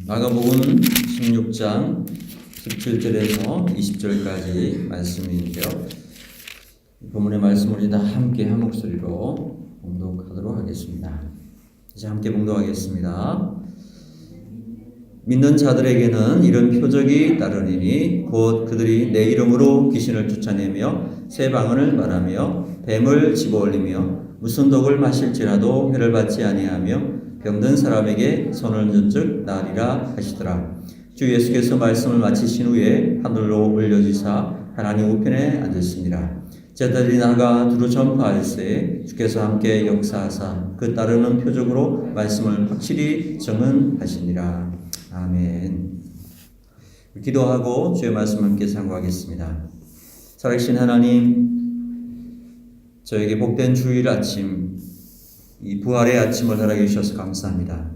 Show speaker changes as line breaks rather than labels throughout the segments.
마가복음 16장 17절에서 20절까지 말씀인데요. 본문의 말씀을 우리 다 함께 한 목소리로 봉독하도록 하겠습니다. 이제 함께 봉독하겠습니다. 믿는 자들에게는 이런 표적이 따르리니 곧 그들이 내 이름으로 귀신을 쫓아내며 새 방언을 말하며 뱀을 집어올리며 무슨 독을 마실지라도 해를 받지 아니하며 병든 사람에게 손을 얹은즉 나으리라 하시더라. 주 예수께서 말씀을 마치신 후에 하늘로 올려지사 하나님 우편에 앉으시니라. 제자들이 나가 두루 전파할세 주께서 함께 역사하사 그 따르는 표적으로 말씀을 확실히 증언하시니라. 아멘. 기도하고 주의 말씀 함께 상고하겠습니다. 살아계신 하나님, 저에게 복된 주일 아침, 이 부활의 아침을 허락해 주셔서 감사합니다.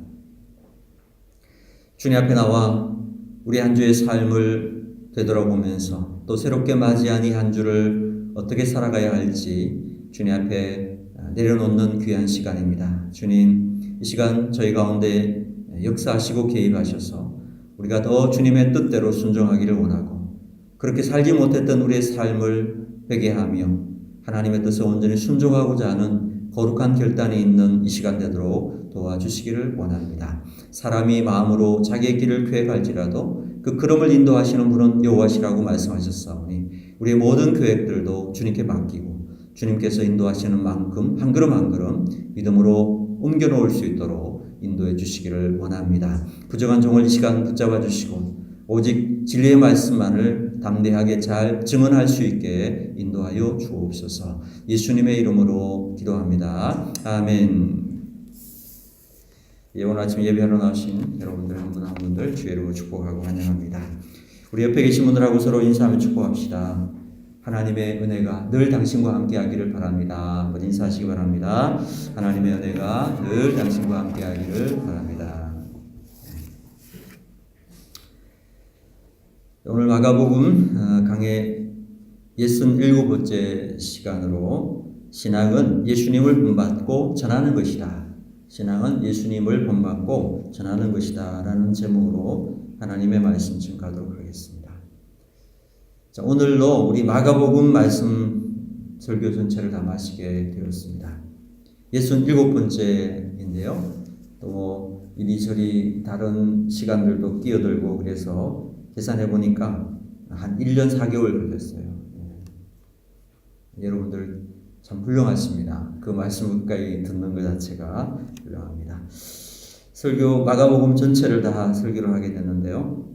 주님 앞에 나와 우리 한 주의 삶을 되돌아보면서 또 새롭게 맞이한 이 한 주를 어떻게 살아가야 할지 주님 앞에 내려놓는 귀한 시간입니다. 주님, 이 시간 저희 가운데 역사하시고 개입하셔서 우리가 더 주님의 뜻대로 순종하기를 원하고 그렇게 살지 못했던 우리의 삶을 회개하며 하나님의 뜻에 온전히 순종하고자 하는 거룩한 결단이 있는 이 시간 되도록 도와주시기를 원합니다. 사람이 마음으로 자기의 길을 계획할지라도 그 걸음을 인도하시는 분은 여호와시라고 말씀하셨사오니 우리의 모든 계획들도 주님께 맡기고 주님께서 인도하시는 만큼 한 걸음 한 걸음 믿음으로 옮겨놓을 수 있도록 인도해 주시기를 원합니다. 부정한 종을 이 시간 붙잡아 주시고 오직 진리의 말씀만을 담대하게 잘 증언할 수 있게 인도하여 주옵소서. 예수님의 이름으로 기도합니다. 아멘. 오늘 아침 예배하러 나오신 여러분들 한 분 한 분들 주의 이름으로 축복하고 환영합니다. 우리 옆에 계신 분들하고 서로 인사하며 축복합시다. 하나님의 은혜가 늘 당신과 함께 하기를 바랍니다. 한번 인사하시기 바랍니다. 하나님의 은혜가 늘 당신과 함께 하기를 바랍니다. 오늘 마가복음 강의 67번째 시간으로 신앙은 예수님을 본받고 전하는 것이다. 신앙은 예수님을 본받고 전하는 것이다 라는 제목으로 하나님의 말씀 증가하도록 하겠습니다. 자, 오늘로 우리 마가복음 말씀 설교 전체를 다 마치게 되었습니다. 67번째인데요. 또 이리저리 다른 시간들도 끼어들고 그래서 계산해 보니까 한 1년 4개월 걸렸어요. 여러분들 참 훌륭하십니다. 그 말씀 끝까지 듣는 것 자체가 훌륭합니다. 설교 마가복음 전체를 다 설교를 하게 됐는데요.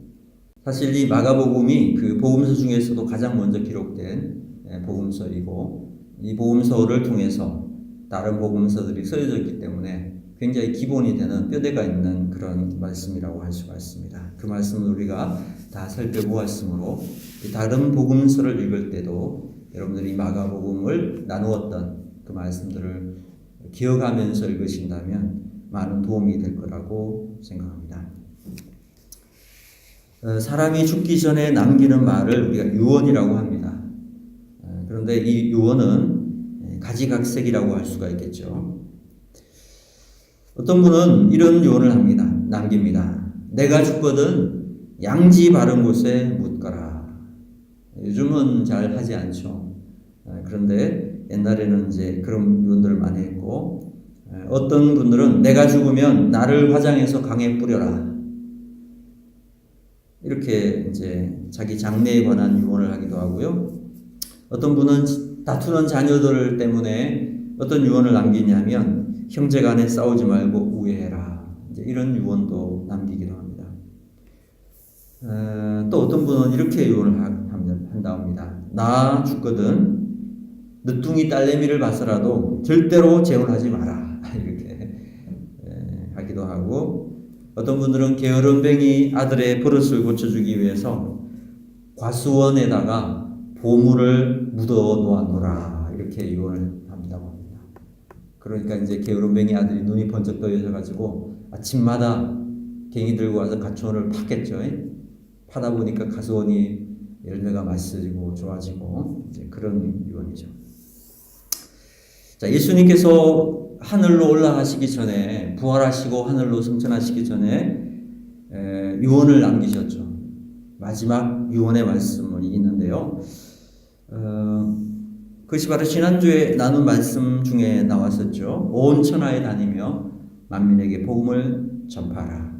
사실 이 마가복음이 그 복음서 중에서도 가장 먼저 기록된 복음서이고 이 복음서를 통해서 다른 복음서들이 쓰여졌기 때문에 굉장히 기본이 되는 뼈대가 있는 그런 말씀이라고 할 수가 있습니다. 그 말씀을 우리가 다 살펴보았으므로 다른 복음서를 읽을 때도 여러분들이 마가복음을 나누었던 그 말씀들을 기억하면서 읽으신다면 많은 도움이 될 거라고 생각합니다. 사람이 죽기 전에 남기는 말을 우리가 유언이라고 합니다. 그런데 이 유언은 가지각색이라고 할 수가 있겠죠. 어떤 분은 이런 유언을 합니다. 남깁니다. 내가 죽거든 양지 바른 곳에 묻거라. 요즘은 잘 하지 않죠. 그런데 옛날에는 이제 그런 유언들을 많이 했고, 어떤 분들은 내가 죽으면 나를 화장해서 강에 뿌려라. 이렇게 이제 자기 장래에 관한 유언을 하기도 하고요. 어떤 분은 다투는 자녀들 때문에 어떤 유언을 남기냐면 형제간에 싸우지 말고 우애해라. 이제 이런 유언도 남기기도 합니다. 또 어떤 분은 이렇게 유언을 한다옵니다. 나 죽거든 늦둥이 딸내미를 봐서라도 절대로 재혼하지 마라. 이렇게 하기도 하고 어떤 분들은 게으름뱅이 아들의 버릇을 고쳐주기 위해서 과수원에다가 보물을 묻어 놓아놓으라. 이렇게 유언을 합니다고 합니다. 그러니까 이제 게으름뱅이 아들이 눈이 번쩍 떠여져가지고 아침마다 갱이 들고 와서 가축원을 팠겠죠. 파다 보니까 가수원이 열매가 맛있어지고 좋아지고 이제 그런 유언이죠. 자, 예수님께서 하늘로 올라가시기 전에 부활하시고 하늘로 승천하시기 전에 유언을 남기셨죠. 마지막 유언의 말씀이 있는데요. 그것이 바로 지난주에 나눈 말씀 중에 나왔었죠. 온 천하에 다니며 만민에게 복음을 전파하라.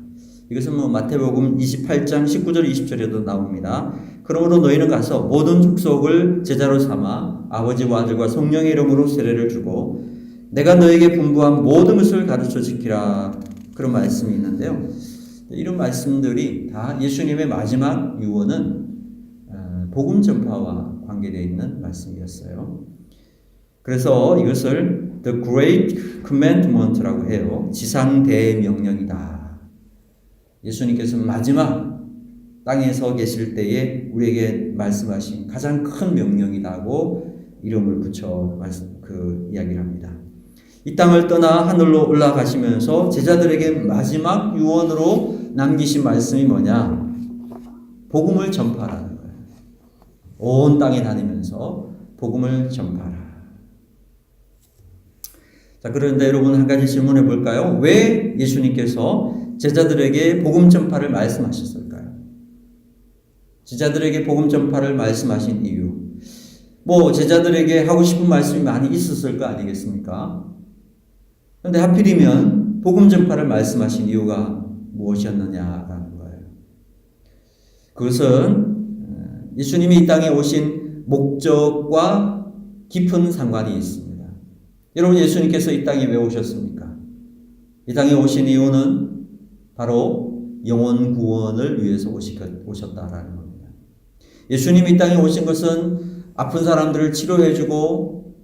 이것은 마태복음 28장 19절 20절에도 나옵니다. 그러므로 너희는 가서 모든 족속을 제자로 삼아 아버지와 아들과 성령의 이름으로 세례를 주고 내가 너에게 분부한 모든 것을 가르쳐 지키라. 그런 말씀이 있는데요. 이런 말씀들이 다 예수님의 마지막 유언은 복음 전파와 관계되어 있는 말씀이었어요. 그래서 이것을 The Great Commandment라고 해요. 지상 대명령이다. 예수님께서 마지막 땅에 서 계실 때에 우리에게 말씀하신 가장 큰 명령이라고 이름을 붙여 이야기를 합니다. 이 땅을 떠나 하늘로 올라가시면서 제자들에게 마지막 유언으로 남기신 말씀이 뭐냐? 복음을 전파하라는 거예요. 온 땅에 다니면서 복음을 전파하라. 자, 그런데 여러분 한 가지 질문해 볼까요? 왜 예수님께서 제자들에게 복음 전파를 말씀하셨을까요? 제자들에게 복음 전파를 말씀하신 이유. 제자들에게 하고 싶은 말씀이 많이 있었을 거 아니겠습니까? 그런데 하필이면 복음 전파를 말씀하신 이유가 무엇이었느냐라는 거예요. 그것은 예수님이 이 땅에 오신 목적과 깊은 상관이 있습니다. 여러분, 예수님께서 이 땅에 왜 오셨습니까? 이 땅에 오신 이유는 바로 영혼 구원을 위해서 오셨다라는 겁니다. 예수님이 이 땅에 오신 것은 아픈 사람들을 치료해주고,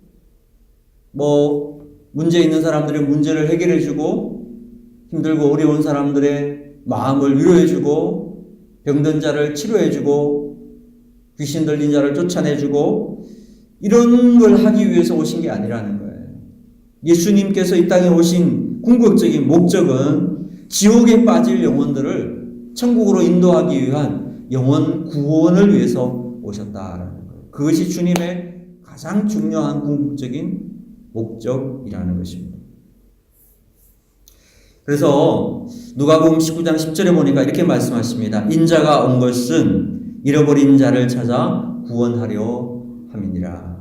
문제 있는 사람들의 문제를 해결해주고, 힘들고 어려운 사람들의 마음을 위로해주고, 병든 자를 치료해주고, 귀신 들린 자를 쫓아내주고, 이런 걸 하기 위해서 오신 게 아니라는 거예요. 예수님께서 이 땅에 오신 궁극적인 목적은 지옥에 빠질 영혼들을 천국으로 인도하기 위한 영혼 구원을 위해서 오셨다라는 거예요. 그것이 주님의 가장 중요한 궁극적인 목적이라는 것입니다. 그래서 누가복음 19장 10절에 보니까 이렇게 말씀하십니다. 인자가 온 것은 잃어버린 자를 찾아 구원하려 함이니라.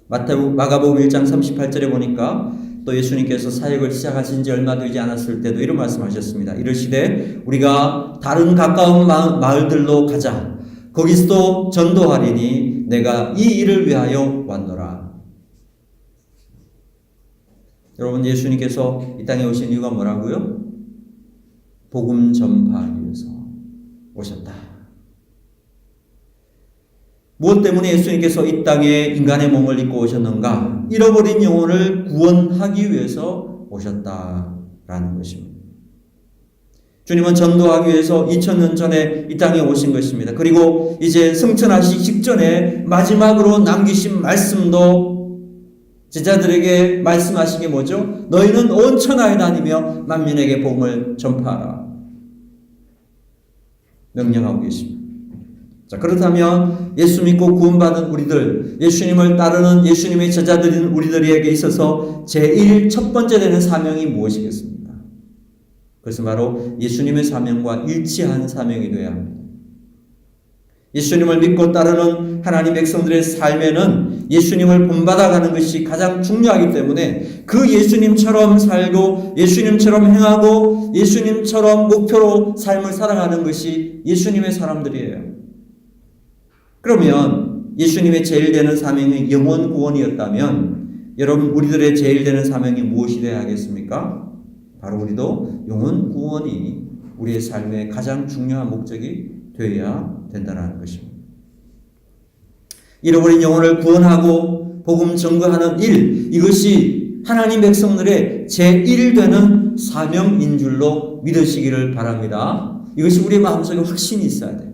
마가복음 1장 38절에 보니까 또 예수님께서 사역을 시작하신 지 얼마 되지 않았을 때도 이런 말씀하셨습니다. 이르시되 우리가 다른 가까운 마을들로 가자. 거기서도 전도하리니 내가 이 일을 위하여 왔노라. 여러분, 예수님께서 이 땅에 오신 이유가 뭐라고요? 복음 전파하기 위해서 오셨다. 무엇 때문에 예수님께서 이 땅에 인간의 몸을 입고 오셨는가? 잃어버린 영혼을 구원하기 위해서 오셨다라는 것입니다. 주님은 전도하기 위해서 2000년 전에 이 땅에 오신 것입니다. 그리고 이제 승천하시기 직전에 마지막으로 남기신 말씀도 제자들에게 말씀하신 게 뭐죠? 너희는 온 천하에 다니며 만민에게 복음을 전파하라. 명령하고 계십니다. 자, 그렇다면 예수 믿고 구원받은 우리들, 예수님을 따르는 예수님의 제자들인 우리들에게 있어서 제일 첫 번째 되는 사명이 무엇이겠습니까? 그것은 바로 예수님의 사명과 일치한 사명이 되어야 합니다. 예수님을 믿고 따르는 하나님 백성들의 삶에는 예수님을 본받아가는 것이 가장 중요하기 때문에 그 예수님처럼 살고 예수님처럼 행하고 예수님처럼 목표로 삶을 살아가는 것이 예수님의 사람들이에요. 그러면 예수님의 제일 되는 사명이 영혼 구원이었다면 여러분, 우리들의 제일 되는 사명이 무엇이 되어야 하겠습니까? 바로 우리도 영혼 구원이 우리의 삶의 가장 중요한 목적이 되어야 된다는 것입니다. 잃어버린 영혼을 구원하고 복음 전거하는 일, 이것이 하나님 백성들의 제일 되는 사명인 줄로 믿으시기를 바랍니다. 이것이 우리의 마음속에 확신이 있어야 돼요.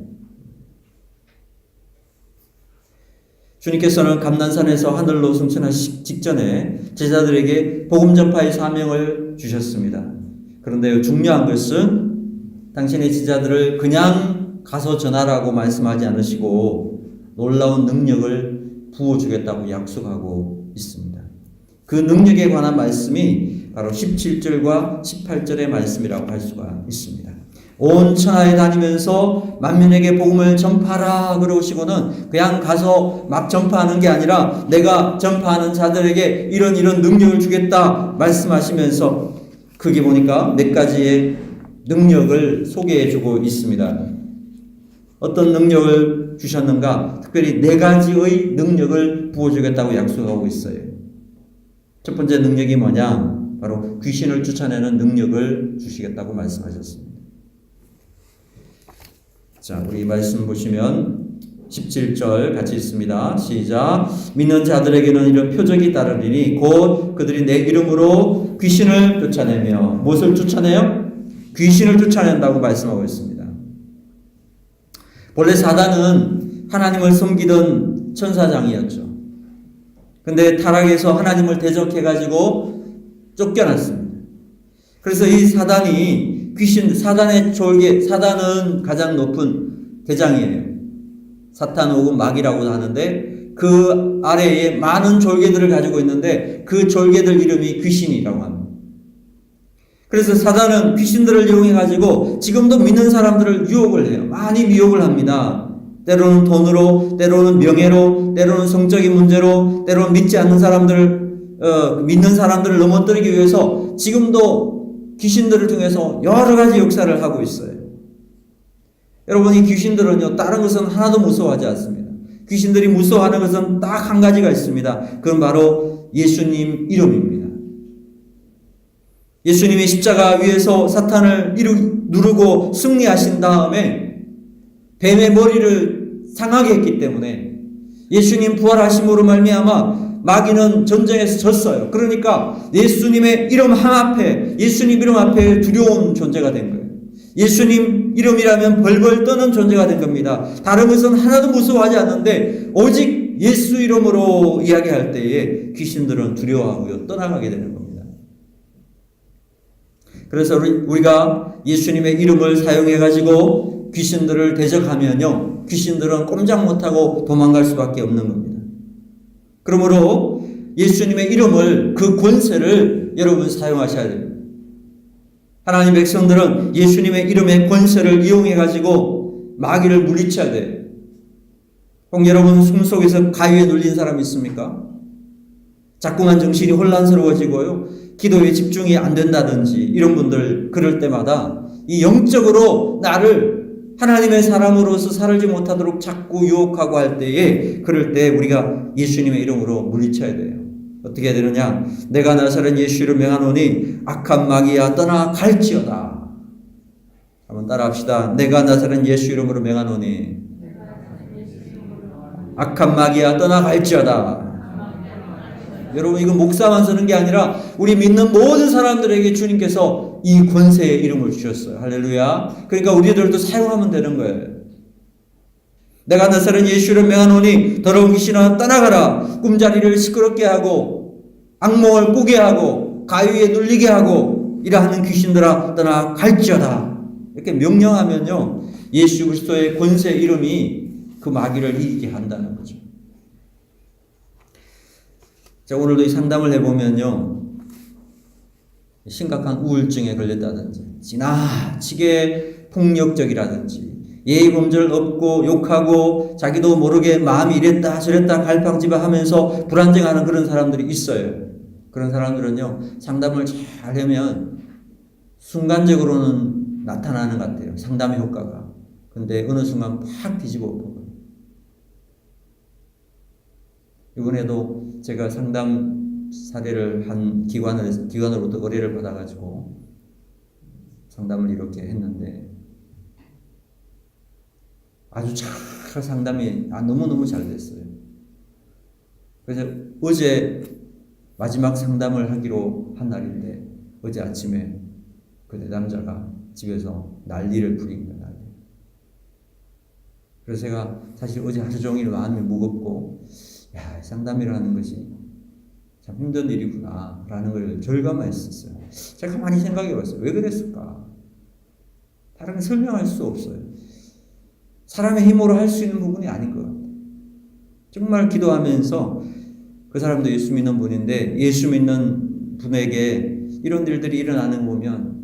주님께서는 감난산에서 하늘로 승천하시기 직전에 제자들에게 복음 전파의 사명을 주셨습니다. 그런데 중요한 것은 당신의 제자들을 그냥 가서 전하라고 말씀하지 않으시고 놀라운 능력을 부어주겠다고 약속하고 있습니다. 그 능력에 관한 말씀이 바로 17절과 18절의 말씀이라고 할 수가 있습니다. 온 천하에 다니면서 만민에게 복음을 전파하라 그러시고는 그냥 가서 막 전파하는 게 아니라 내가 전파하는 자들에게 이런 능력을 주겠다 말씀하시면서 거기 보니까 몇 가지의 능력을 소개해 주고 있습니다. 어떤 능력을 주셨는가? 특별히 4가지의 능력을 부어주겠다고 약속하고 있어요. 첫 번째 능력이 뭐냐? 바로 귀신을 쫓아내는 능력을 주시겠다고 말씀하셨습니다. 자, 우리 말씀 보시면 17절 같이 읽습니다. 시작. 믿는 자들에게는 이런 표적이 따르리니 곧 그들이 내 이름으로 귀신을 쫓아내며 무엇을 쫓아내요? 귀신을 쫓아낸다고 말씀하고 있습니다. 본래 사단은 하나님을 섬기던 천사장이었죠. 근데 타락해서 하나님을 대적해가지고 쫓겨났습니다. 그래서 이 사단이 사단의 졸개, 사단은 가장 높은 대장이에요. 사탄 혹은 마귀라고도 하는데 그 아래에 많은 졸개들을 가지고 있는데 그 졸개들 이름이 귀신이라고 합니다. 그래서 사단은 귀신들을 이용해가지고 지금도 믿는 사람들을 유혹을 해요. 많이 미혹을 합니다. 때로는 돈으로, 때로는 명예로, 때로는 성적인 문제로, 때로는 믿지 않는 믿는 사람들을 넘어뜨리기 위해서 지금도 귀신들을 통해서 여러 가지 역사를 하고 있어요. 여러분, 이 귀신들은요, 다른 것은 하나도 무서워하지 않습니다. 귀신들이 무서워하는 것은 딱 한 가지가 있습니다. 그건 바로 예수님 이름입니다. 예수님이 십자가 위에서 사탄을 누르고 승리하신 다음에 뱀의 머리를 상하게 했기 때문에 예수님 부활하심으로 말미암아 마귀는 전쟁에서 졌어요. 그러니까 예수님의 이름 앞에, 예수님 이름 앞에 두려운 존재가 된 거예요. 예수님 이름이라면 벌벌 떠는 존재가 된 겁니다. 다른 것은 하나도 무서워하지 않는데 오직 예수 이름으로 이야기할 때에 귀신들은 두려워하고요, 떠나가게 되는 겁니다. 그래서 우리가 예수님의 이름을 사용해가지고 귀신들을 대적하면요, 귀신들은 꼼짝 못하고 도망갈 수밖에 없는 겁니다. 그러므로 예수님의 이름을, 그 권세를 여러분 사용하셔야 됩니다. 하나님 백성들은 예수님의 이름의 권세를 이용해가지고 마귀를 물리쳐야 돼요. 혹 여러분 숨속에서 가위에 눌린 사람 있습니까? 자꾸만 정신이 혼란스러워지고요, 기도에 집중이 안 된다든지 이런 분들 그럴 때마다 이 영적으로 나를 하나님의 사람으로서 살지 못하도록 자꾸 유혹하고 할 때에, 그럴 때 우리가 예수님의 이름으로 물리쳐야 돼요. 어떻게 해야 되느냐? 내가 나사렛 예수 이름 명하노니 악한 마귀야 떠나 갈지어다. 한번 따라합시다. 내가 나사렛 예수 이름으로 명하노니 악한 마귀야 떠나 갈지어다. 여러분, 이거 목사만 쓰는 게 아니라 우리 믿는 모든 사람들에게 주님께서 이 권세의 이름을 주셨어요. 할렐루야. 그러니까 우리들도 사용하면 되는 거예요. 내가 나사렛 예수를 명하노니 더러운 귀신아 떠나가라. 꿈자리를 시끄럽게 하고 악몽을 꾸게 하고 가위에 눌리게 하고 이러하는 귀신들아 떠나 갈지어다. 이렇게 명령하면요, 예수 그리스도의 권세 이름이 그 마귀를 이기게 한다는 거죠. 자, 오늘도 이 상담을 해보면요, 심각한 우울증에 걸렸다든지 지나치게 폭력적이라든지 예의 범절 없고 욕하고 자기도 모르게 마음이 이랬다 저랬다 갈팡질팡하면서 불안정하는 그런 사람들이 있어요. 그런 사람들은요, 상담을 잘 하면 순간적으로는 나타나는 것 같아요, 상담의 효과가. 근데 어느 순간 팍 뒤집어 엎어요. 이번에도 제가 상담 사례를 한 기관으로부터 의뢰를 받아가지고 상담을 이렇게 했는데 아주 잘 상담이 너무너무 잘 됐어요. 그래서 어제 마지막 상담을 하기로 한 날인데 어제 아침에 그 내담자가 집에서 난리를 부린 거예요. 그래서 제가 사실 어제 하루 종일 마음이 무겁고, 야, 상담이라는 것이 참 힘든 일이구나 라는 걸 절감했었어요. 제가 많이 생각해 봤어요. 왜 그랬을까? 다른 건 설명할 수 없어요. 사람의 힘으로 할 수 있는 부분이 아닌 것 같아요. 정말 기도하면서, 그 사람도 예수 믿는 분인데 예수 믿는 분에게 이런 일들이 일어나는 거 보면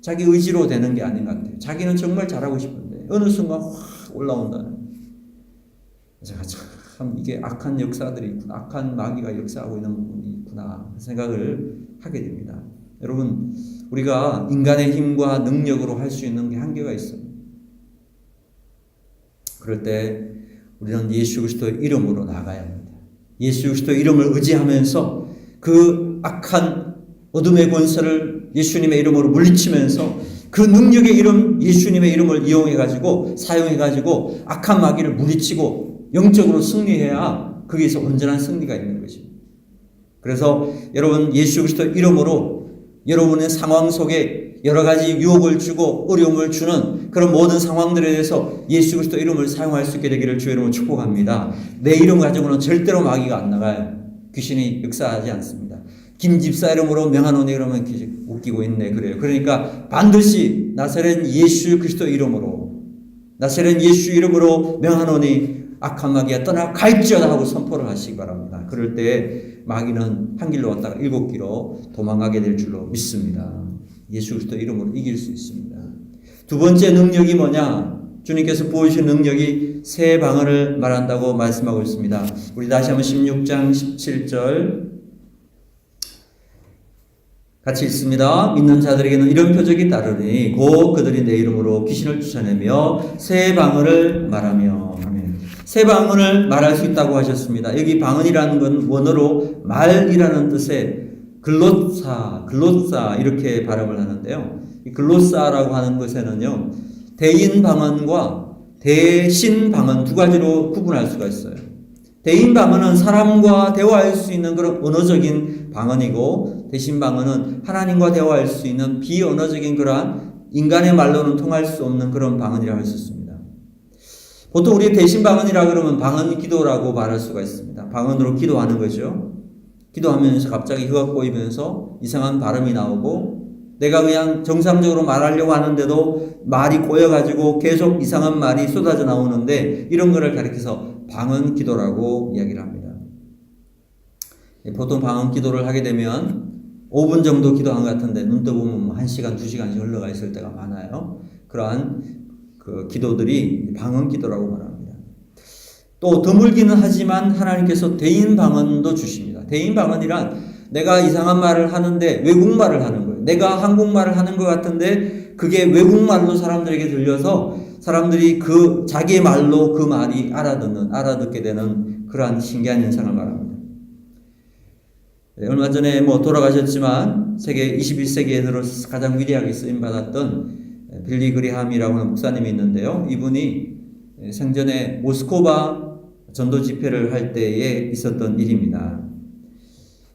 자기 의지로 되는 게 아닌 것 같아요. 자기는 정말 잘하고 싶은데 어느 순간 확 올라온다는. 제가 참 이게 악한 역사들이 있구나, 악한 마귀가 역사하고 있는 부분이 있구나 생각을 하게 됩니다. 여러분, 우리가 인간의 힘과 능력으로 할 수 있는 게 한계가 있어요. 그럴 때 우리는 예수 그리스도의 이름으로 나가야 합니다. 예수 그리스도의 이름을 의지하면서 그 악한 어둠의 권세를 예수님의 이름으로 물리치면서 그 능력의 이름, 예수님의 이름을 이용해가지고 사용해가지고 악한 마귀를 물리치고 영적으로 승리해야 거기에서 온전한 승리가 있는 것입니다. 그래서 여러분, 예수 그리스도 이름으로 여러분의 상황 속에 여러 가지 유혹을 주고 어려움을 주는 그런 모든 상황들에 대해서 예수 그리스도 이름을 사용할 수 있게 되기를 주의 이름으로 축복합니다. 내 이름 가지고는 절대로 마귀가 안 나가요. 귀신이 역사하지 않습니다. 김 집사 이름으로 명하노니 그러면 웃기고 있네 그래요. 그러니까 반드시 나사렛 예수 그리스도 이름으로, 나사렛 예수 이름으로 명하노니 악한 마귀가 떠나갈지어다 하고 선포를 하시기 바랍니다. 그럴 때 마귀는 한 길로 왔다가 7길로 도망가게 될 줄로 믿습니다. 예수 그리스도 이름으로 이길 수 있습니다. 두 번째 능력이 뭐냐? 주님께서 부어주신 능력이 새 방언을 말한다고 말씀하고 있습니다. 우리 다시 한번 16장 17절 같이 읽습니다. 믿는 자들에게는 이런 표적이 따르니 곧 그들이 내 이름으로 귀신을 쫓아내며 새 방언을 말하며. 아멘. 새 방언을 말할 수 있다고 하셨습니다. 여기 방언이라는 건 원어로 말이라는 뜻의 글로사 이렇게 발음을 하는데요. 이 글로사라고 하는 것에는요, 대인 방언과 대신 방언 두 가지로 구분할 수가 있어요. 대인 방언은 사람과 대화할 수 있는 그런 언어적인 방언이고, 대신 방언은 하나님과 대화할 수 있는 비언어적인 그러한 인간의 말로는 통할 수 없는 그런 방언이라고 할 수 있습니다. 보통 우리 대신 방언이라 그러면 방언 기도라고 말할 수가 있습니다. 방언으로 기도하는 거죠. 기도하면서 갑자기 혀가 꼬이면서 이상한 발음이 나오고, 내가 그냥 정상적으로 말하려고 하는데도 말이 꼬여가지고 계속 이상한 말이 쏟아져 나오는데, 이런 거를 가리켜서 방언 기도라고 이야기를 합니다. 보통 방언 기도를 하게 되면 5분 정도 기도한 것 같은데 눈 떠보면 1시간, 2시간씩 흘러가 있을 때가 많아요. 그러한 그 기도들이 방언 기도라고 말합니다. 또 드물기는 하지만 하나님께서 대인 방언도 주십니다. 대인 방언이란 내가 이상한 말을 하는데 외국말을 하는 거예요. 내가 한국말을 하는 것 같은데 그게 외국말로 사람들에게 들려서 사람들이 그 자기의 말로 그 말이 알아듣게 되는 그러한 신기한 현상을 말합니다. 얼마 전에 돌아가셨지만 세계 21세기에 들어서 가장 위대하게 쓰임받았던 빌리 그리함이라고 하는 목사님이 있는데요. 이분이 생전에 모스코바 전도 집회를 할 때에 있었던 일입니다.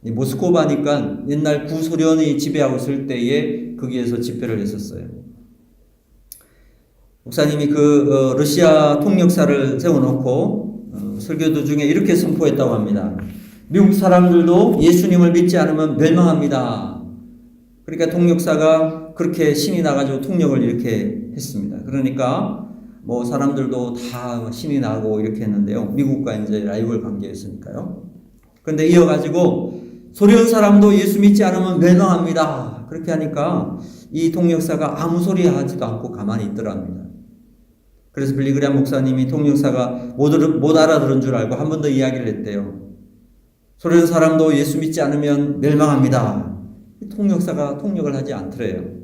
모스코바니까 옛날 구소련이 지배하고 있을 때에 거기에서 집회를 했었어요. 목사님이 러시아 통역사를 세워놓고 설교 도중에 이렇게 선포했다고 합니다. 미국 사람들도 예수님을 믿지 않으면 멸망합니다. 그러니까 통역사가 그렇게 신이 나가지고 통역을 이렇게 했습니다. 그러니까 사람들도 다 신이 나고 이렇게 했는데요. 미국과 이제 라이벌 관계였으니까요. 그런데 이어가지고 소련 사람도 예수 믿지 않으면 멸망합니다. 그렇게 하니까 이 통역사가 아무 소리 하지도 않고 가만히 있더랍니다. 그래서 빌리 그리함 목사님이 통역사가 못 알아들은 줄 알고 한 번 더 이야기를 했대요. 소련 사람도 예수 믿지 않으면 멸망합니다. 통역사가 통역을 하지 않더래요.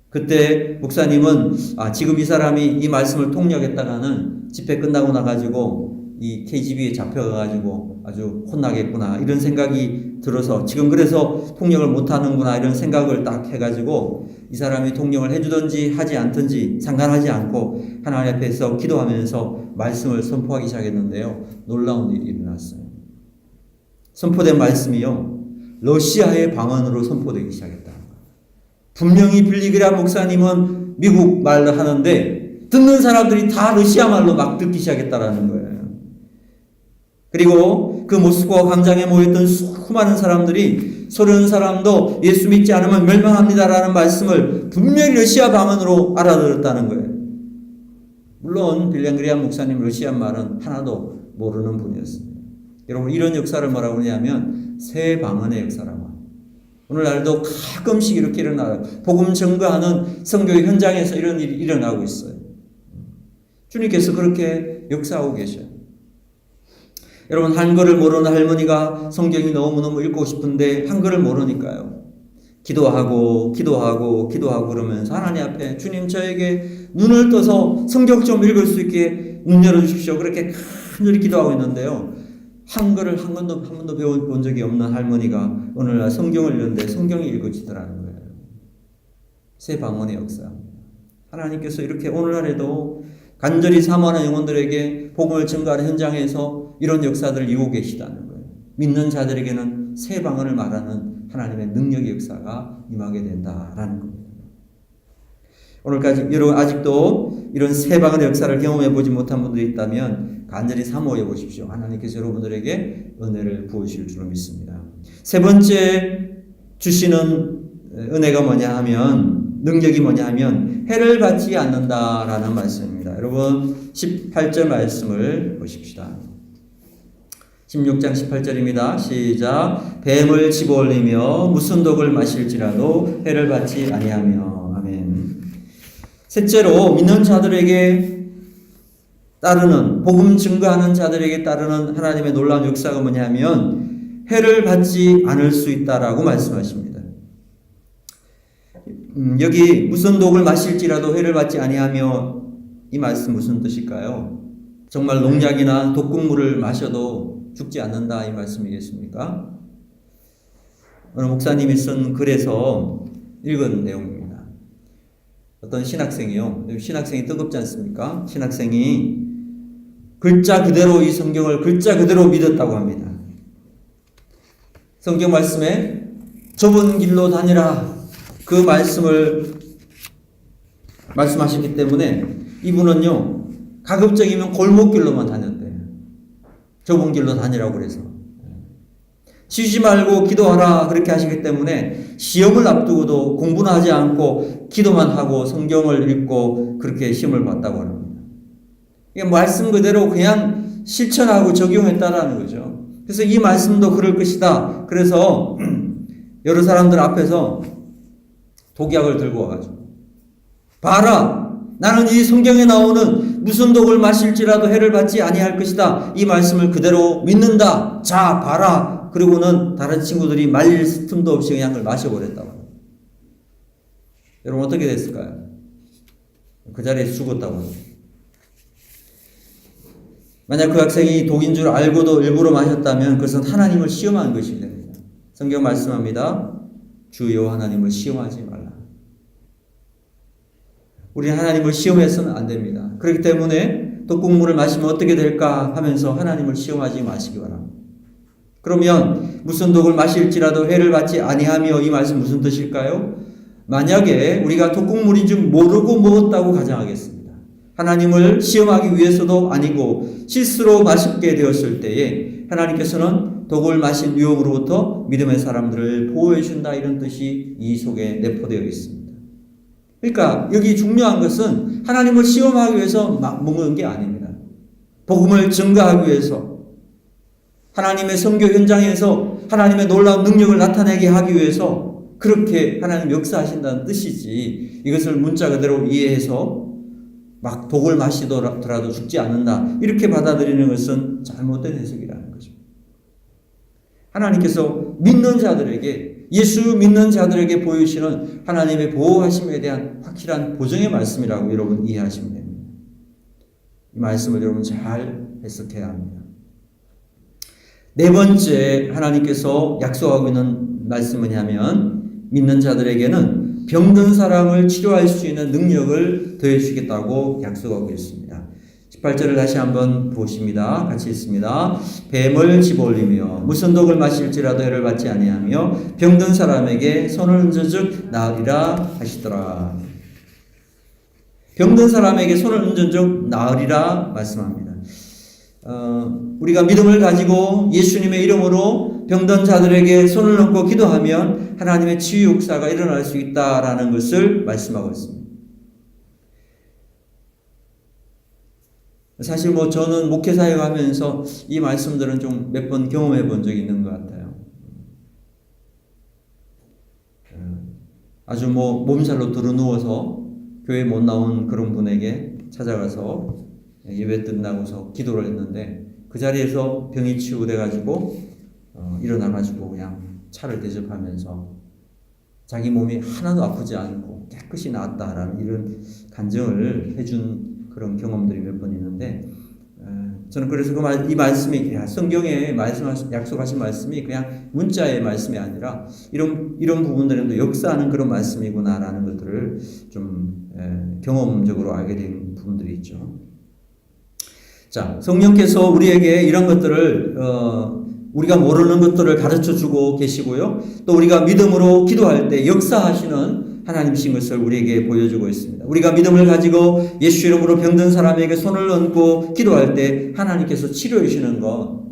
그때 목사님은 지금 이 사람이 이 말씀을 통역했다가는 집회 끝나고 나가지고 이 KGB에 잡혀가가지고 아주 혼나겠구나 이런 생각이 들어서 지금 그래서 통역을 못하는구나 이런 생각을 딱 해가지고 이 사람이 통역을 해주든지 하지 않든지 상관하지 않고 하나님 앞에서 기도하면서 말씀을 선포하기 시작했는데요. 놀라운 일이 일어났어요. 선포된 말씀이요, 러시아의 방언으로 선포되기 시작했다. 분명히 빌리 그리함 목사님은 미국 말로 하는데 듣는 사람들이 다 러시아 말로 막 듣기 시작했다라는 거예요. 그리고 그 모스크바 광장에 모였던 수많은 사람들이 소련 사람도 예수 믿지 않으면 멸망합니다라는 말씀을 분명히 러시아 방언으로 알아들었다는 거예요. 물론 빌리 그리함 목사님 러시아 말은 하나도 모르는 분이었습니다. 여러분, 이런 역사를 뭐라고 하냐면 새 방언의 역사라고 합니다. 오늘날도 가끔씩 이렇게 일어나요. 복음 증거하는 선교의 현장에서 이런 일이 일어나고 있어요. 주님께서 그렇게 역사하고 계셔요. 여러분, 한글을 모르는 할머니가 성경이 너무너무 읽고 싶은데 한글을 모르니까요. 기도하고 그러면서 하나님 앞에 주님 저에게 눈을 떠서 성경 좀 읽을 수 있게 눈 열어주십시오. 그렇게 간절히 기도하고 있는데요. 한글을 한 번도 배워본 적이 없는 할머니가 오늘날 성경을 읽는데 성경이 읽어지더라는 거예요. 새 방언의 역사. 하나님께서 이렇게 오늘날에도 간절히 사모하는 영혼들에게 복음을 증거하는 현장에서 이런 역사들을 이루고 계시다는 거예요. 믿는 자들에게는 새 방언을 말하는 하나님의 능력의 역사가 임하게 된다라는 겁니다. 오늘까지 여러분 아직도 이런 새 방언의 역사를 경험해 보지 못한 분들이 있다면 간절히 사모해 보십시오. 하나님께서 여러분들에게 은혜를 부으실 줄로 믿습니다. 세 번째 주시는 은혜가 뭐냐 하면, 능력이 뭐냐 하면 해를 받지 않는다라는 말씀입니다. 여러분 18절 말씀을 보십시다. 16장 18절입니다. 시작. 뱀을 집어올리며 무슨 독을 마실지라도 해를 받지 아니하며. 아멘. 셋째로 믿는 자들에게 따르는, 복음 증거하는 자들에게 따르는 하나님의 놀라운 역사가 뭐냐면 해를 받지 않을 수 있다라고 말씀하십니다. 여기 무슨 독을 마실지라도 해를 받지 아니하며, 이 말씀 무슨 뜻일까요? 정말 농약이나 독극물을 마셔도 죽지 않는다 이 말씀이겠습니까? 어느 목사님이 쓴 글에서 읽은 내용입니다. 어떤 신학생이요. 신학생이 뜨겁지 않습니까? 신학생이 글자 그대로 이 성경을 글자 그대로 믿었다고 합니다. 성경 말씀에 좁은 길로 다니라 그 말씀을 말씀하셨기 때문에 이분은요 가급적이면 골목길로만 다녔대요. 좁은 길로 다니라고 그래서. 쉬지 말고 기도하라 그렇게 하시기 때문에 시험을 앞두고도 공부는 하지 않고 기도만 하고 성경을 읽고 그렇게 시험을 봤다고 합니다. 이게 말씀 그대로 그냥 실천하고 적용했다라는 거죠. 그래서 이 말씀도 그럴 것이다. 그래서 여러 사람들 앞에서 독약을 들고 와가지고 봐라, 나는 이 성경에 나오는 무슨 독을 마실지라도 해를 받지 아니할 것이다. 이 말씀을 그대로 믿는다. 자, 봐라. 그리고는 다른 친구들이 말릴 틈도 없이 그냥 그걸 마셔버렸다고. 여러분 어떻게 됐을까요? 그 자리에서 죽었다고. 만약 그 학생이 독인 줄 알고도 일부러 마셨다면 그것은 하나님을 시험한 것이 됩니다. 성경 말씀합니다. 주여 하나님을 시험하지 말라. 우리는 하나님을 시험해서는 안 됩니다. 그렇기 때문에 독극물을 마시면 어떻게 될까 하면서 하나님을 시험하지 마시기 바랍니다. 그러면 무슨 독을 마실지라도 해를 받지 아니하며, 이 말씀 무슨 뜻일까요? 만약에 우리가 독극물인 줄 모르고 먹었다고 가정하겠습니다. 하나님을 시험하기 위해서도 아니고 실수로 마시게 되었을 때에 하나님께서는 독을 마신 위험으로부터 믿음의 사람들을 보호해 준다, 이런 뜻이 이 속에 내포되어 있습니다. 그러니까 여기 중요한 것은 하나님을 시험하기 위해서 막 먹는 게 아닙니다. 복음을 증거하기 위해서, 하나님의 선교 현장에서 하나님의 놀라운 능력을 나타내게 하기 위해서 그렇게 하나님 역사하신다는 뜻이지, 이것을 문자 그대로 이해해서 막 독을 마시더라도 죽지 않는다 이렇게 받아들이는 것은 잘못된 해석이라는 거죠. 하나님께서 믿는 자들에게, 예수 믿는 자들에게 보여주시는 하나님의 보호하심에 대한 확실한 보증의 말씀이라고 여러분 이해하시면 됩니다. 이 말씀을 여러분 잘 해석해야 합니다. 네 번째 하나님께서 약속하고 있는 말씀은 뭐냐면 믿는 자들에게는 병든 사람을 치료할 수 있는 능력을 더해주시겠다고 약속하고 있습니다. 18절을 다시 한번 보십니다. 같이 읽습니다. 뱀을 집어올리며 무슨 독을 마실지라도 해를 받지 아니하며 병든 사람에게 손을 얹은즉 나으리라 하시더라. 병든 사람에게 손을 얹은즉 나으리라 말씀합니다. 우리가 믿음을 가지고 예수님의 이름으로 병든 자들에게 손을 얹고 기도하면 하나님의 치유 역사가 일어날 수 있다라는 것을 말씀하고 있습니다. 사실 저는 목회 사역하면서 이 말씀들은 좀 몇 번 경험해 본 적이 있는 것 같아요. 아주 몸살로 드러누워서 교회 못 나온 그런 분에게 찾아가서 예배 끝나고서 기도를 했는데 그 자리에서 병이 치유돼가지고 일어나가지고 그냥 차를 대접하면서 자기 몸이 하나도 아프지 않고 깨끗이 나았다라는 이런 간증을 해준 그런 경험들이 몇 번 있는데, 저는 그래서 이 말씀이 성경에 약속하신 말씀이 그냥 문자의 말씀이 아니라 이런 부분들은 또 역사하는 그런 말씀이구나라는 것들을 좀 경험적으로 알게 된 부분들이 있죠. 자, 성령께서 우리에게 이런 것들을 우리가 모르는 것들을 가르쳐 주고 계시고요. 또 우리가 믿음으로 기도할 때 역사하시는 하나님이신 것을 우리에게 보여주고 있습니다. 우리가 믿음을 가지고 예수 이름으로 병든 사람에게 손을 얹고 기도할 때 하나님께서 치료해 주시는 것.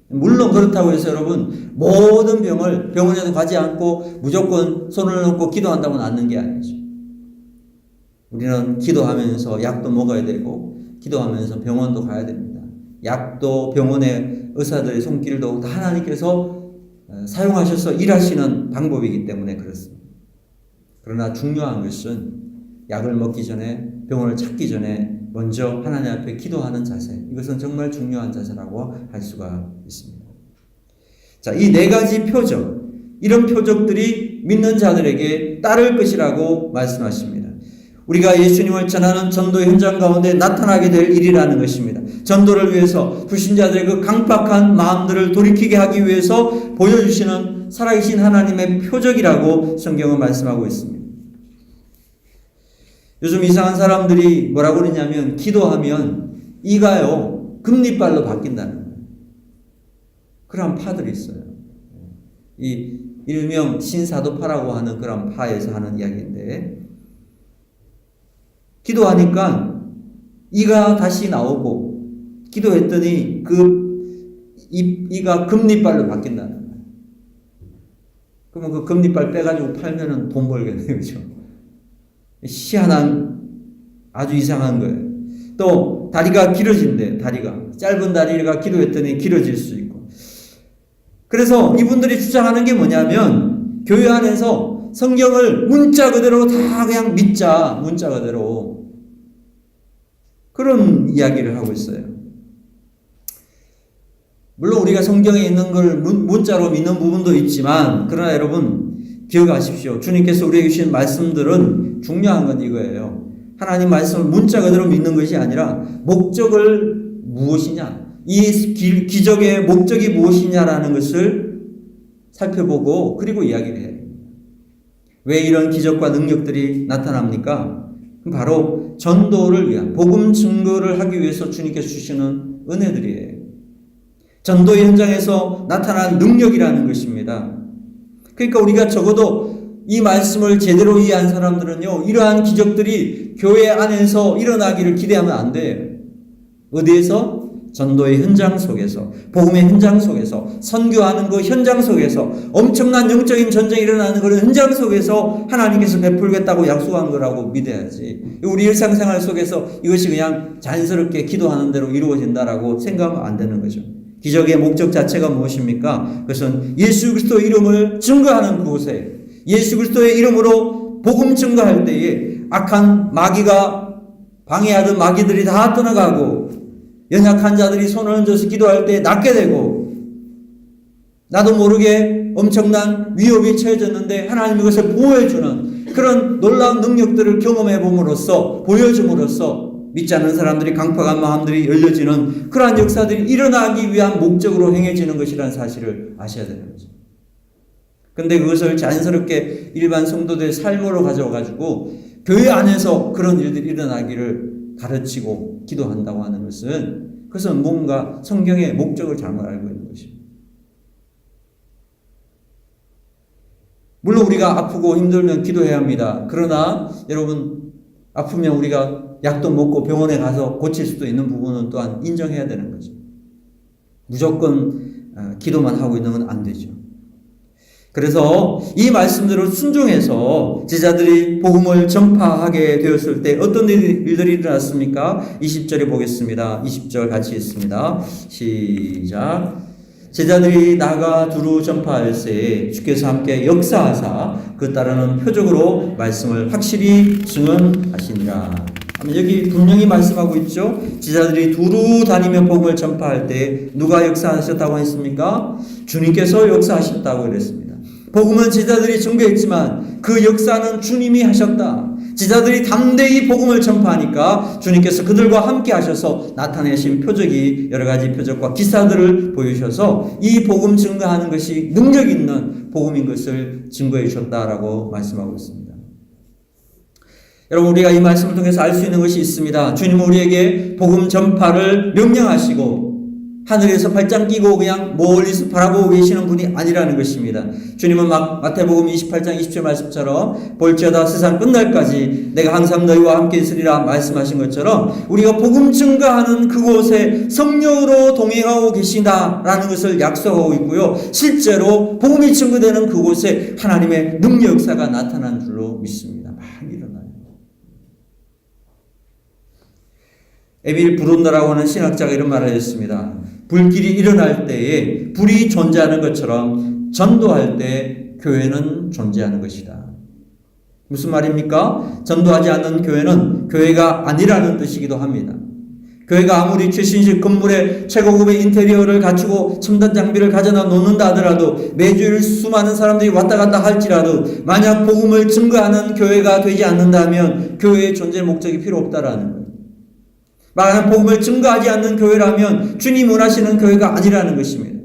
물론 그렇다고 해서 여러분 모든 병을 병원에도 가지 않고 무조건 손을 얹고 기도한다고 낫는 게 아니죠. 우리는 기도하면서 약도 먹어야 되고 기도하면서 병원도 가야 됩니다. 약도 병원의 의사들의 손길도 다 하나님께서 사용하셔서 일하시는 방법이기 때문에 그렇습니다. 그러나 중요한 것은 약을 먹기 전에 병원을 찾기 전에 먼저 하나님 앞에 기도하는 자세, 이것은 정말 중요한 자세라고 할 수가 있습니다. 자, 이 네 가지 표적, 이런 표적들이 믿는 자들에게 따를 것이라고 말씀하십니다. 우리가 예수님을 전하는 전도 현장 가운데 나타나게 될 일이라는 것입니다. 전도를 위해서 불신자들의 그 강팍한 마음들을 돌이키게 하기 위해서 보여주시는 살아계신 하나님의 표적이라고 성경은 말씀하고 있습니다. 요즘 이상한 사람들이 뭐라고 그러냐면 기도하면 이가요 금리빨로 바뀐다는 거예요. 그런 파들이 있어요. 이 일명 신사도파라고 하는 그런 파에서 하는 이야기인데, 기도하니까 이가 다시 나오고 기도했더니 이가 금리빨로 바뀐다는 거예요. 그러면 그 금리빨 빼가지고 팔면은 돈 벌겠네요. 그렇죠? 희한한 아주 이상한 거예요. 또 다리가 길어진대. 다리가 짧은 다리가 기도했더니 길어질 수 있고. 그래서 이분들이 주장하는 게 뭐냐면 교회 안에서 성경을 문자 그대로 다 그냥 믿자. 문자 그대로. 그런 이야기를 하고 있어요. 물론 우리가 성경에 있는 걸 문자로 믿는 부분도 있지만, 그러나 여러분 기억하십시오. 주님께서 우리에게 주신 말씀들은 중요한 건 이거예요. 하나님 말씀을 문자 그대로 믿는 것이 아니라 목적을 무엇이냐, 이 기적의 목적이 무엇이냐라는 것을 살펴보고 그리고 이야기를 해요. 왜 이런 기적과 능력들이 나타납니까? 바로 전도를 위한 복음 증거를 하기 위해서 주님께서 주시는 은혜들이에요. 전도 현장에서 나타난 능력이라는 것입니다. 그러니까 우리가 적어도 이 말씀을 제대로 이해한 사람들은요, 이러한 기적들이 교회 안에서 일어나기를 기대하면 안 돼요. 어디에서? 전도의 현장 속에서, 복음의 현장 속에서, 선교하는 그 현장 속에서, 엄청난 영적인 전쟁이 일어나는 그런 현장 속에서 하나님께서 베풀겠다고 약속한 거라고 믿어야지. 우리 일상생활 속에서 이것이 그냥 자연스럽게 기도하는 대로 이루어진다라고 생각하면 안 되는 거죠. 기적의 목적 자체가 무엇입니까? 그것은 예수 그리스도의 이름을 증거하는 그곳에, 예수 그리스도의 이름으로 복음 증거할 때에 악한 마귀가 방해하던 마귀들이 다 떠나가고, 연약한 자들이 손을 얹어서 기도할 때 낫게 되고, 나도 모르게 엄청난 위협이 처해졌는데 하나님이 그것을 보호해주는 그런 놀라운 능력들을 경험해 봄으로써, 보여줌으로써 믿지 않는 사람들이 강팍한 마음들이 열려지는 그러한 역사들이 일어나기 위한 목적으로 행해지는 것이라는 사실을 아셔야 되는 거죠. 근데 그것을 자연스럽게 일반 성도들의 삶으로 가져와가지고 교회 안에서 그런 일들이 일어나기를 가르치고 기도한다고 하는 것은, 그것은 뭔가 성경의 목적을 잘못 알고 있는 것입니다. 물론 우리가 아프고 힘들면 기도해야 합니다. 그러나 여러분, 아프면 우리가 약도 먹고 병원에 가서 고칠 수도 있는 부분은 또한 인정해야 되는 거죠. 무조건 기도만 하고 있는 건 안 되죠. 그래서 이 말씀대로 순종해서 제자들이 복음을 전파하게 되었을 때 어떤 일들이 일어났습니까? 20절에 보겠습니다. 20절 같이 읽습니다. 시작. 제자들이 나가 두루 전파할 새 주께서 함께 역사하사 그 따르는 표적으로 말씀을 확실히 증언하시니라. 여기 분명히 말씀하고 있죠. 제자들이 두루 다니며 복음을 전파할 때 누가 역사하셨다고 했습니까? 주님께서 역사하셨다고 그랬습니다. 복음은 제자들이 증거했지만 그 역사는 주님이 하셨다. 제자들이 담대히 복음을 전파하니까 주님께서 그들과 함께 하셔서 나타내신 표적이 여러 가지 표적과 기사들을 보여주셔서 이 복음 증거하는 것이 능력 있는 복음인 것을 증거해 주셨다라고 말씀하고 있습니다. 여러분, 우리가 이 말씀을 통해서 알 수 있는 것이 있습니다. 주님은 우리에게 복음 전파를 명령하시고 하늘에서 발짱 끼고 그냥 멀리서 바라보고 계시는 분이 아니라는 것입니다. 주님은 마태복음 28장 20절 말씀처럼 볼지어다 세상 끝날까지 내가 항상 너희와 함께 있으리라 말씀하신 것처럼 우리가 복음 증거하는 그곳에 성령으로 동행하고 계신다라는 것을 약속하고 있고요. 실제로 복음이 증거되는 그곳에 하나님의 능력 역사가 나타난 줄로 믿습니다. 많이 일어나요. 에밀 브룬너라고 하는 신학자가 이런 말을 했습니다. 불길이 일어날 때에 불이 존재하는 것처럼 전도할 때 교회는 존재하는 것이다. 무슨 말입니까? 전도하지 않는 교회는 교회가 아니라는 뜻이기도 합니다. 교회가 아무리 최신식 건물에 최고급의 인테리어를 갖추고 첨단 장비를 가져다 놓는다 하더라도 매주일 수많은 사람들이 왔다 갔다 할지라도 만약 복음을 증거하는 교회가 되지 않는다면 교회의 존재 목적이 필요 없다라는 거예요. 만약 복음을 증거하지 않는 교회라면 주님 원하시는 교회가 아니라는 것입니다.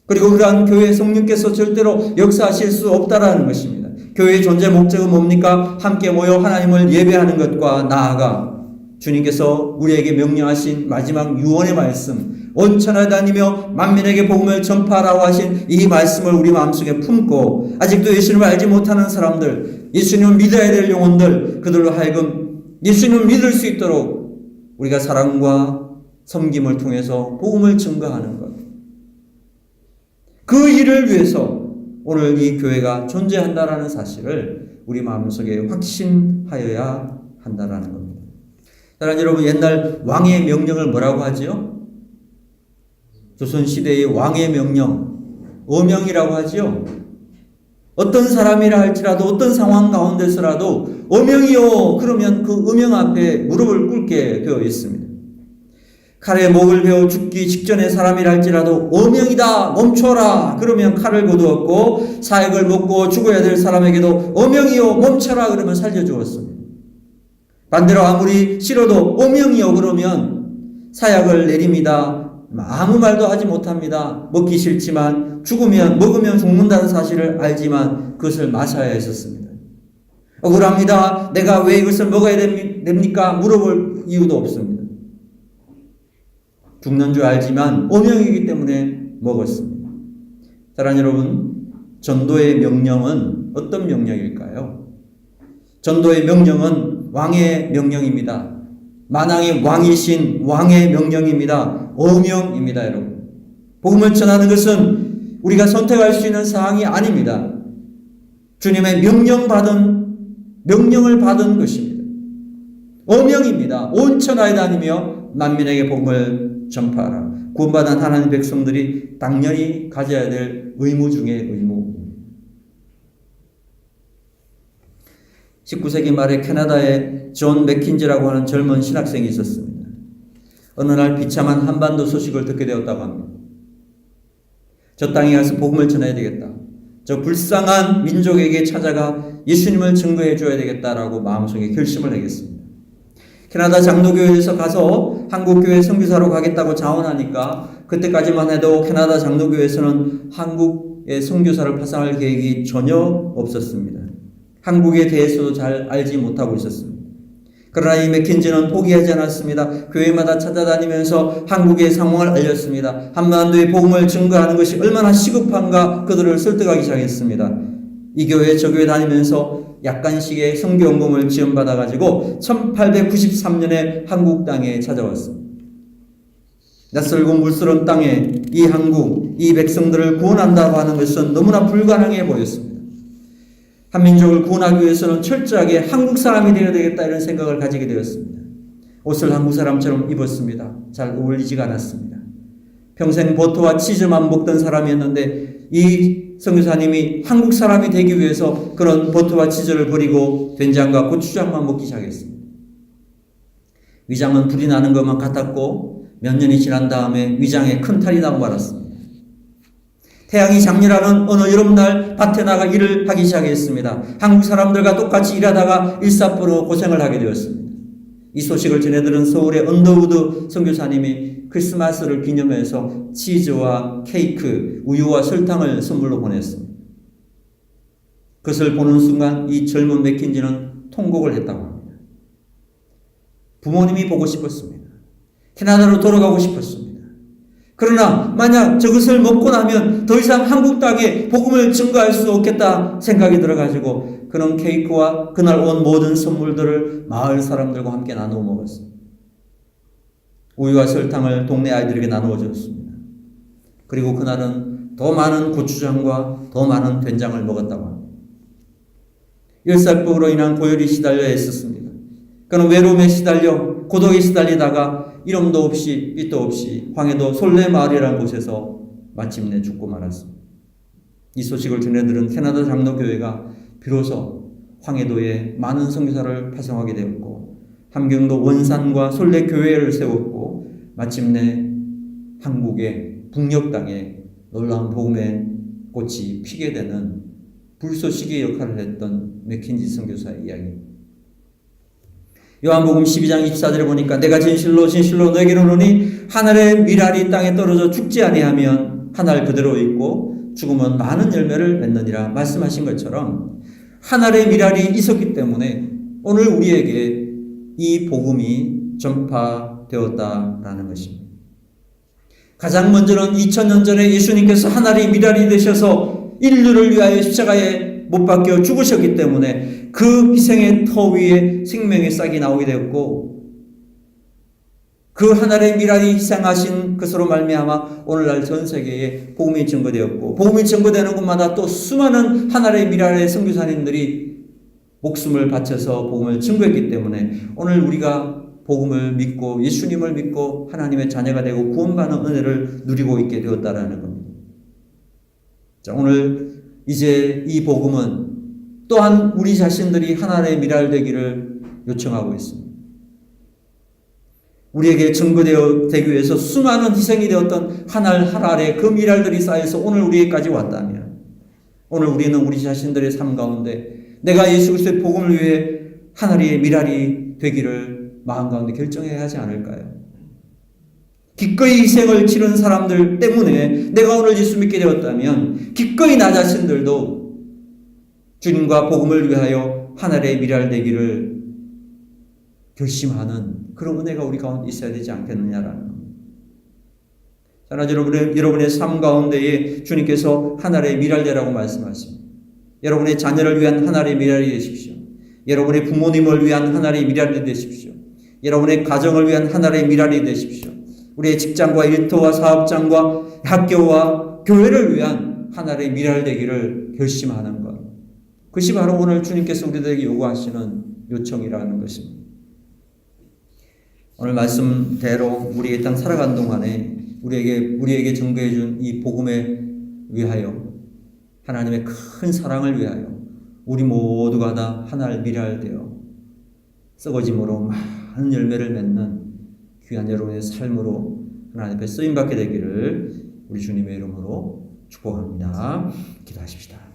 그리고 그러한 교회의 성령께서 절대로 역사하실 수 없다라는 것입니다. 교회의 존재 목적은 뭡니까? 함께 모여 하나님을 예배하는 것과 나아가 주님께서 우리에게 명령하신 마지막 유언의 말씀, 온 천하에 다니며 만민에게 복음을 전파하라고 하신 이 말씀을 우리 마음속에 품고 아직도 예수님을 알지 못하는 사람들, 예수님을 믿어야 될 영혼들, 그들로 하여금 예수님을 믿을 수 있도록 우리가 사랑과 섬김을 통해서 복음을 증거하는 것. 그 일을 위해서 오늘 이 교회가 존재한다라는 사실을 우리 마음속에 확신하여야 한다라는 겁니다. 사랑하는 여러분, 옛날 왕의 명령을 뭐라고 하지요? 조선시대의 왕의 명령, 어명이라고 하지요? 어떤 사람이라 할지라도 어떤 상황 가운데서라도 어명이요 그러면 그 어명 앞에 무릎을 꿇게 되어 있습니다. 칼에 목을 베어 죽기 직전의 사람이라 할지라도 어명이다 멈춰라 그러면 칼을 거두었고 사약을 먹고 죽어야 될 사람에게도 어명이요 멈춰라 그러면 살려주었습니다. 반대로 아무리 싫어도 어명이요 그러면 사약을 내립니다. 아무 말도 하지 못합니다. 먹기 싫지만 먹으면 죽는다는 사실을 알지만 그것을 마셔야 했었습니다. 억울합니다. 내가 왜 이것을 먹어야 됩니까? 물어볼 이유도 없습니다. 죽는 줄 알지만 오명이기 때문에 먹었습니다. 사랑하는 여러분, 전도의 명령은 어떤 명령일까요? 전도의 명령은 왕의 명령입니다. 만왕의 왕이신 왕의 명령입니다. 어명입니다, 여러분. 복음을 전하는 것은 우리가 선택할 수 있는 사항이 아닙니다. 주님의 명령을 받은 것입니다. 어명입니다. 온 천하에 다니며 만민에게 복음을 전파하라. 구원받은 하나님 백성들이 당연히 가져야 될 의무 중의 의무. 19세기 말에 캐나다에 존 맥킨지라고 하는 젊은 신학생이 있었습니다. 어느 날 비참한 한반도 소식을 듣게 되었다고 합니다. 저 땅에 가서 복음을 전해야 되겠다. 저 불쌍한 민족에게 찾아가 예수님을 증거해 줘야 되겠다라고 마음속에 결심을 하겠습니다. 캐나다 장로교회에서 가서 한국교회 선교사로 가겠다고 자원하니까 그때까지만 해도 캐나다 장로교회에서는 한국의 선교사를 파송할 계획이 전혀 없었습니다. 한국에 대해서도 잘 알지 못하고 있었습니다. 그러나 이 맥킨지는 포기하지 않았습니다. 교회마다 찾아다니면서 한국의 상황을 알렸습니다. 한반도의 복음을 증거하는 것이 얼마나 시급한가 그들을 설득하기 시작했습니다. 이 교회 저 교회 다니면서 약간씩의 선교연금을 지원받아가지고 1893년에 한국 땅에 찾아왔습니다. 낯설고 물스러운 땅에 이 한국, 이 백성들을 구원한다고 하는 것은 너무나 불가능해 보였습니다. 한민족을 구원하기 위해서는 철저하게 한국 사람이 되어야 되겠다 이런 생각을 가지게 되었습니다. 옷을 한국 사람처럼 입었습니다. 잘 어울리지가 않았습니다. 평생 버터와 치즈만 먹던 사람이었는데 이 선교사님이 한국 사람이 되기 위해서 그런 버터와 치즈를 버리고 된장과 고추장만 먹기 시작했습니다. 위장은 불이 나는 것만 같았고 몇 년이 지난 다음에 위장에 큰 탈이 나고 말았습니다. 태양이 장렬하는 어느 여름날 밭에 나가 일을 하기 시작했습니다. 한국 사람들과 똑같이 일하다가 일사불로 고생을 하게 되었습니다. 이 소식을 전해들은 서울의 언더우드 선교사님이 크리스마스를 기념해서 치즈와 케이크, 우유와 설탕을 선물로 보냈습니다. 그것을 보는 순간 이 젊은 맥킨지는 통곡을 했다고 합니다. 부모님이 보고 싶었습니다. 캐나다로 돌아가고 싶었습니다. 그러나 만약 저것을 먹고 나면 더 이상 한국 땅에 복음을 증거할 수 없겠다 생각이 들어가지고 그런 케이크와 그날 온 모든 선물들을 마을 사람들과 함께 나누어 먹었습니다. 우유와 설탕을 동네 아이들에게 나누어 줬습니다. 그리고 그날은 더 많은 고추장과 더 많은 된장을 먹었다고 합니다. 열사병으로 인한 고열이 시달려 했었습니다. 그는 외로움에 시달려 고독에 시달리다가 이름도 없이 빛도 없이 황해도 솔레마을이라는 곳에서 마침내 죽고 말았습니다. 이 소식을 전해들은 캐나다 장로교회가 비로소 황해도에 많은 선교사를 파송하게 되었고 함경도 원산과 솔레교회를 세웠고 마침내 한국의 북녘 땅에 놀라운 복음의 꽃이 피게 되는 불쏘시개 역할을 했던 맥킨지 선교사의 이야기입니다. 요한복음 12장 24절에 보니까 내가 진실로 진실로 너에게 이르노니 하늘의 밀알이 땅에 떨어져 죽지 아니하면 하늘 그대로 있고 죽으면 많은 열매를 맺느니라 말씀하신 것처럼 하늘의 밀알이 있었기 때문에 오늘 우리에게 이 복음이 전파되었다라는 것입니다. 가장 먼저는 2000년 전에 예수님께서 하늘의 밀알이 되셔서 인류를 위하여 십자가에 못 박혀 죽으셨기 때문에 그 희생의 터 위에 생명의 싹이 나오게 되었고 그 하늘의 밀알이 희생하신 것으로 말미암아 오늘날 전 세계에 복음이 증거되었고 복음이 증거되는 곳마다 또 수많은 하늘의 밀알의 선교사님들이 목숨을 바쳐서 복음을 증거했기 때문에 오늘 우리가 복음을 믿고 예수님을 믿고 하나님의 자녀가 되고 구원받는 은혜를 누리고 있게 되었다라는 겁니다. 자, 오늘 이제 이 복음은 또한 우리 자신들이 하나님의 밀알 되기를 요청하고 있습니다. 우리에게 증거되어 되기 위해서 수많은 희생이 되었던 하늘 아래 그 밀알들이 쌓여서 오늘 우리에게까지 왔다면 오늘 우리는 우리 자신들의 삶 가운데 내가 예수 그리스도의 복음을 위해 하늘의 밀알이 되기를 마음 가운데 결정해야 하지 않을까요? 기꺼이 희생을 치른 사람들 때문에 내가 오늘 예수 믿게 되었다면 기꺼이 나 자신들도 주님과 복음을 위하여 하늘의 밀알 되기를 결심하는 그런 은혜가 우리 가운데 있어야 되지 않겠느냐라는 겁니다. 자, 여러분의 삶 가운데에 주님께서 하늘의 밀알 되라고 말씀하십니다. 여러분의 자녀를 위한 하늘의 밀알이 되십시오. 여러분의 부모님을 위한 하늘의 밀알이 되십시오. 여러분의 가정을 위한 하늘의 밀알이 되십시오. 우리의 직장과 일터와 사업장과 학교와 교회를 위한 하늘의 밀알 되기를 결심하는 것. 그것이 바로 오늘 주님께서 우리들에게 요구하시는 요청이라는 것입니다. 오늘 말씀대로 우리의 땅 살아간 동안에 우리에게 증거해 준 이 복음에 위하여 하나님의 큰 사랑을 위하여 우리 모두가 다 하늘 밀알 되어 썩어짐으로 많은 열매를 맺는 귀한 여러분의 삶으로 하나님 앞에 쓰임받게 되기를 우리 주님의 이름으로 축복합니다. 기도하십시다.